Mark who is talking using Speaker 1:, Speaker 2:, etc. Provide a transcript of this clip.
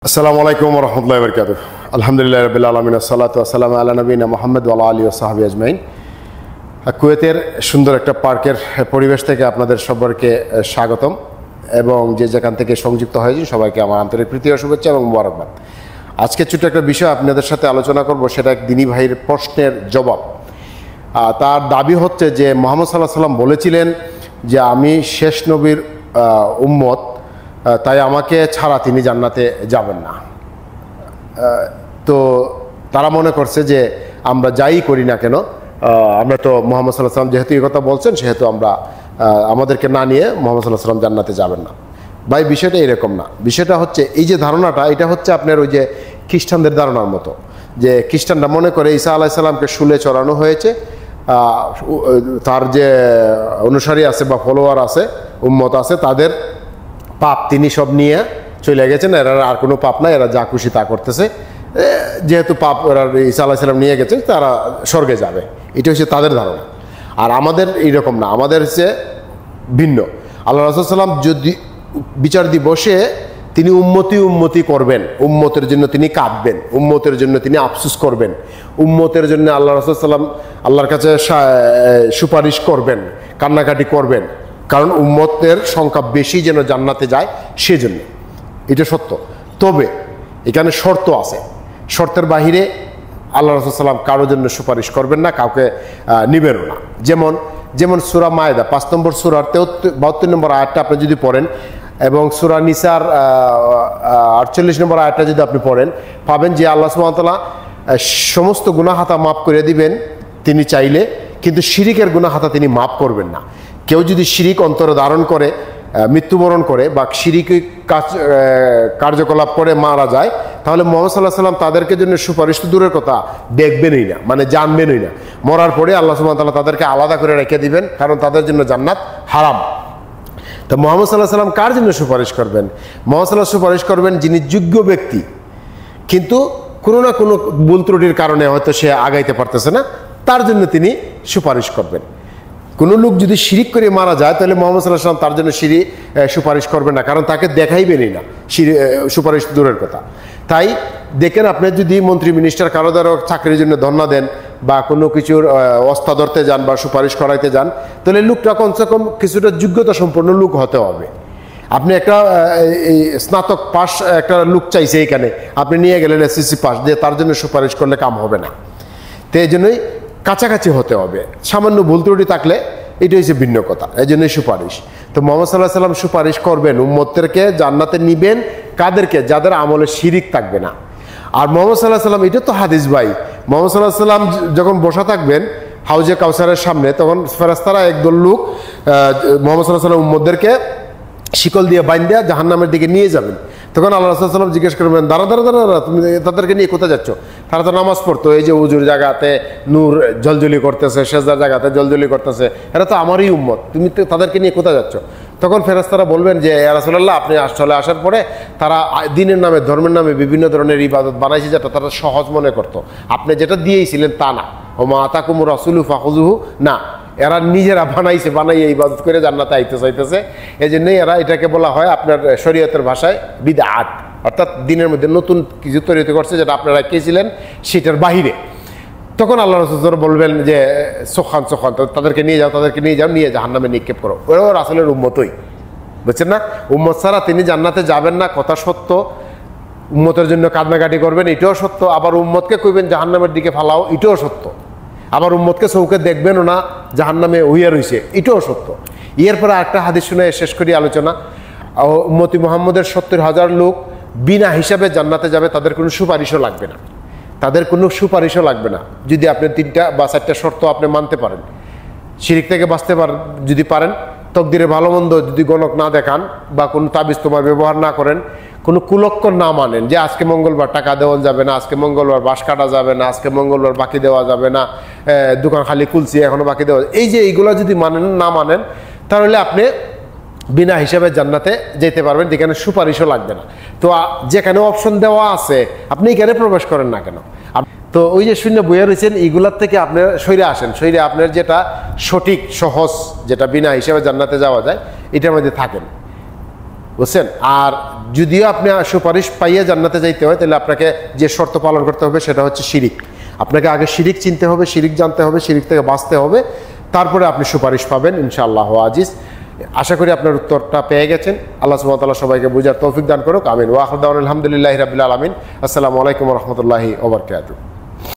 Speaker 1: আসসালামু আলাইকুম ওয়া রাহমাতুল্লাহি ওয়া বারাকাতুহু। আলহামদুলিল্লাহি রাব্বিল আলামিন ওয়াসসালাতু ওয়াসসালামু আলা নবিয়িনা মুহাম্মদ ওয়া আলা আলিহি ওয়া সাহবিহি আজমাইন। কুয়েতের সুন্দর একটা পার্কের পরিবেশ থেকে আপনাদের সবাইকে স্বাগতম এবং যে যেখান থেকে সংযুক্ত হয়েছেন সবাইকে আমার আন্তরিক প্রীতি ও শুভেচ্ছা এবং মোবারকবাদ। আজকে ছোট্ট একটা বিষয় আপনাদের সাথে আলোচনা করব, সেটা এক দিনী ভাইয়ের প্রশ্নের জবাব। তার দাবি হচ্ছে যে মুহাম্মদ সাল্লাল্লাহু আলাইহি ওয়াসাল্লাম বলেছিলেন যে আমি শেষ নবীর উম্মত, তাই আমাকে ছাড়া তিনি জান্নাতে যাবেন না। তো তারা মনে করছে যে আমরা যাই করি না কেন, আমরা তো মুহাম্মদ সাল্লাল্লাহু আলাইহি ওয়াসাল্লাম যেহেতু এই কথা বলছেন সেহেতু আমরা আমাদেরকে না নিয়ে মুহাম্মদ সাল্লাল্লাহু আলাইহি ওয়াসাল্লাম জান্নাতে যাবেন না। ভাই, বিষয়টা এরকম না। বিষয়টা হচ্ছে এই যে ধারণাটা, এটা হচ্ছে আপনার ওই যে খ্রিস্টানদের ধারণার মতো, যে খ্রিস্টানরা মনে করে ঈসা আলাইহিস সালামকে শুলে চড়ানো হয়েছে, তার যে অনুসারী আছে বা ফলোয়ার আছে, উম্মত আছে, তাদের পাপ তিনি সব নিয়ে চলে গেছেন, এরা আর কোনো পাপ নাই, এরা যা খুশি তা করতেছে, যেহেতু পাপ এরা ঈসা আলাইহিস সালাম নিয়ে গেছেন তারা স্বর্গে যাবে। এটা হচ্ছে তাদের ধারণা। আর আমাদের এইরকম না, আমাদের হচ্ছে ভিন্ন। আল্লাহ রাসূল সাল্লাম যদি বিচার দিবসে তিনি উম্মতি করবেন, উম্মতের জন্য তিনি কাঁদবেন, উম্মতের জন্য তিনি আফসোস করবেন, উম্মতের জন্য আল্লাহ রাসূল সাল্লাম আল্লাহর কাছে সুপারিশ করবেন, কান্নাকাটি করবেন, কারণ উম্মতের সংখ্যা বেশি যেন জান্নাতে যায় সেজন্য। এটা সত্য। তবে এখানে শর্ত আছে, শর্তের বাহিরে আল্লাহ রাসূল সাল্লাম কারোর জন্য সুপারিশ করবেন না, কাউকে নিবেনও না। যেমন সূরা মায়েদা 5 নম্বর সূরার 72 নম্বর আয়াতটা আপনি যদি পড়েন এবং সূরা নিসার 48 নম্বর আয়াতটা যদি আপনি পড়েন, পাবেন যে আল্লাহ সুবহানাহু ওয়া তাআলা সমস্ত গুনাহ খাতা মাফ করে দিবেন তিনি চাইলে, কিন্তু শিরিকের গুনাহ খাতা তিনি মাফ করবেন না। কেউ যদি শিরিক অন্তরে ধারণ করে মৃত্যুবরণ করে বা শিরিক কার্যকলাপ করে মারা যায়, তাহলে মুহাম্মদ সাল্লাল্লাহু আলাইহি ওয়াসাল্লাম তাদেরকে জন্য সুপারিশ তো দূরের কথা, দেখবেনই না, মানে জানবেনই না। মরার পরে আল্লাহ সুবহানাহু ওয়া তাআলা তাদেরকে আলাদা করে রেখে দিবেন, কারণ তাদের জন্য জান্নাত হারাম। তো মুহাম্মদ সাল্লাল্লাহু আলাইহি ওয়াসাল্লাম কার জন্য সুপারিশ করবেন? মুহাম্মদ সাল্লাল্লাহু আলাইহি ওয়াসাল্লাম সুপারিশ করবেন যিনি যোগ্য ব্যক্তি, কিন্তু কোনো না কোনো ভুল ত্রুটির কারণে হয়তো সে আগাইতে পারতেছে না, তার জন্য তিনি সুপারিশ করবেন। কোনো লোক যদি শিরিক করে মারা যায় তাহলে মুহাম্মদ সাল্লাল্লাহু আলাইহি ওয়াসাল্লাম তার জন্য সুপারিশ করবেন না, কারণ তাকে দেখাইবেনই না, সুপারিশ দূরের কথা। তাই দেখেন, আপনি যদি মন্ত্রী মিনিস্টার কারো দ্বারা চাকরির জন্য ধর্ণা দেন বা কোনো কিছুর অস্তা ধরতে যান বা সুপারিশ করাইতে যান, তাহলে লোকটা কমসে কম কিছুটা যোগ্যতা সম্পন্ন লোক হতে হবে। আপনি একটা স্নাতক পাস একটা লোক চাইছে এখানে, আপনি নিয়ে গেলেন এসএসসি পাস দিয়ে, তার জন্য সুপারিশ করলে কাম হবে না। তো এই জন্যই কাছাকাছি হতে হবে। সামান্য ভুল ত্রুটি থাকলে এটা হচ্ছে ভিন্ন কথা, এই জন্যই সুপারিশ। তো মুহাম্মদ সাল্লাল্লাহু আলাইহি ওয়াসাল্লাম সুপারিশ করবেন, উম্মতদেরকে জান্নাতে নিবেন। কাদেরকে? যাদের আমলে শিরিক থাকবে না। আর মুহাম্মদ সাল্লাল্লাহু আলাইহি ওয়াসাল্লাম, এটা তো হাদিস ভাই, মুহাম্মদ সাল্লাল্লাহু আলাইহি ওয়াসাল্লাম যখন বসা থাকবেন হাউজে কাউসারের সামনে, তখন ফেরেশতারা একদল লোক মুহাম্মদ সাল্লাল্লাহু আলাইহি ওয়াসাল্লাম উম্মতদেরকে শিকল দিয়ে বাইন্ধা জাহান্নামের দিকে নিয়ে যাবেন। তখন আল্লাহ রাসূল সাল্লাল্লাহু আলাইহি ওয়াসাল্লাম জিজ্ঞেস করবেন, দাঁড়া, তুমি তাদেরকে নিয়ে কোথায় যাচ্ছ? তারা তো নামাজ পড়তো, এই যে উজুর জায়গাতে নূর জলজলি করতেছে, সেজদার জায়গাতে জলজলি করতেছে, এরা তো আমারই উম্মত, তুমি তাদেরকে নিয়ে কোথায় যাচ্ছ? তখন ফেরেশতারা বলবেন যে ইয়া রাসূলুল্লাহ, আপনি চলে আসার পরে তারা দিনের নামে ধর্মের নামে বিভিন্ন ধরনের ইবাদত বানাইছে, যেটা তারা সহজ মনে করতো, আপনি যেটা দিয়েছিলেন তা না। ওমা আতাকুমুর রাসূলু ফাখুযুহু, না, এরা নিজেরা বানাইয়ে ইবাদত করে জান্নাতে আইতে চাইতেছে। এই জন্যই এরা এটাকে বলা হয় আপনার শরীয়তের ভাষায় বিদআত, অর্থাৎ দিনের মধ্যে নতুন কিছু তৈরি করছে যেটা আপনারা কেছিলেন সেটার বাহিরে। তখন আল্লাহ রাসূল বলবেন যে সোখান তাদেরকে নিয়ে যাও, নিয়ে জাহান্নামে নিক্ষেপ করো। ওরাও রাসূলের উম্মতই, বুঝছেন না? উম্মত ছাড়া তিনি জান্নাতে যাবেন না, কথা সত্য। উম্মতের জন্য কান্নাকাটি করবেন, এটাও সত্য। আবার উম্মতকে কইবেন জাহান্নামের দিকে ফালাও, এটাও সত্য। আবার উম্মতকে চৌকে দেখবেনও না, জাহান্নামে হইয়া রইছে, এটাও সত্য। এরপরে একটা হাদিস শুনে শেষ করি আলোচনা। উম্মতি মুহাম্মদের 70,000 লোক বিনা হিসাবে জান্নাতে যাবে, তাদের কোনো সুপারিশও লাগবে না, যদি আপনি 3টা বা 4টা শর্ত আপনি মানতে পারেন। শিরিক থেকে বাঁচতে যদি পারেন, তকদিরে ভালো মন্দ যদি গণক না দেখান বা কোনো তাবিজ তোমার ব্যবহার না করেন, কোনো কুলক্ষণ না মানেন যে আজকে মঙ্গলবার টাকা দেওয়া যাবে না, আজকে মঙ্গলবার বাঁশ কাটা যাবে না, আজকে মঙ্গলবার বাকি দেওয়া যাবে না, দোকান খালি খুলছি এখনো বাকি দেওয়া, এই যে এইগুলো যদি না মানেন, তাহলে আপনি বিনা হিসাবে জান্নাতে যেতে পারবেন, যেখানে সুপারিশও লাগবে না। তো যেখানে অপশন দেওয়া আছে আপনি এখানে প্রবেশ করেন না কেন? তো ওই যে শূন্য বইয়া রয়েছেন, এইগুলার থেকে আপনি সইরে আসেন, সইরে আপনার যেটা সঠিক সহজ, যেটা বিনা হিসাবে জান্নাতে যাওয়া যায়, এটার মধ্যে থাকেন। বুঝছেন। আর যদিও আপনি সুপারিশ পাইয়ে জান্নাতে যাইতে হয়, তাহলে আপনাকে যে শর্ত পালন করতে হবে সেটা হচ্ছে শিরিক। আপনাকে আগে শিরিক চিনতে হবে, শিরিক জানতে হবে, শিরিক থেকে বাঁচতে হবে, তারপরে আপনি সুপারিশ পাবেন ইনশাআল্লাহ আজিজ। আশা করি আপনার উত্তরটা পেয়ে গেছেন। আল্লাহ সুবহানাহু ওয়া তাআলা সবাইকে বুঝার তৌফিক দান করুক, আমিন। ওয়া আখিরু দাওয়ানা আলহামদুলিল্লাহি রাব্বিল আলামিন। আসসালামু আলাইকুম ওয়া রাহমাতুল্লাহি ওয়া বারাকাতুহু।